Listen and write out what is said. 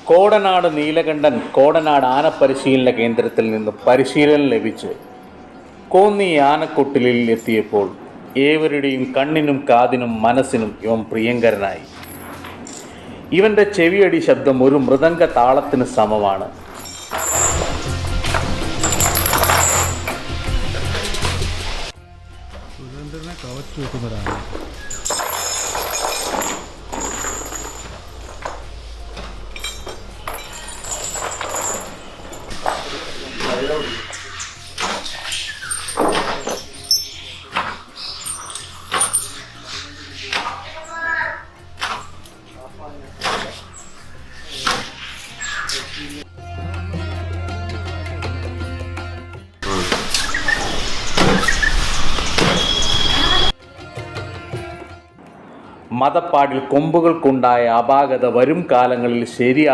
കോടനാട് നീലകണ്ഠൻ കോടനാട് ആനപ്പരിശീലന കേന്ദ്രത്തിൽ നിന്ന് പരിശീലനം ലഭിച്ച് കോന്നി ആനക്കൊട്ടിലിൽ എത്തിയപ്പോൾ ഏവരുടെയും കണ്ണിനും കാതിനും മനസ്സിനും ഇവൻ പ്രിയങ്കരനായി. ഇവൻ്റെ ചെവിയടി ശബ്ദം ഒരു മൃദംഗ താളത്തിന് സമമാണ്. സുരേന്ദ്രനെ കവച്ചു വെക്കുന്നവരാണ്. മതപ്പാടിൽ കൊമ്പുകൾക്കുണ്ടായ അപാകത വരും കാലങ്ങളിൽ ശരിയാകും.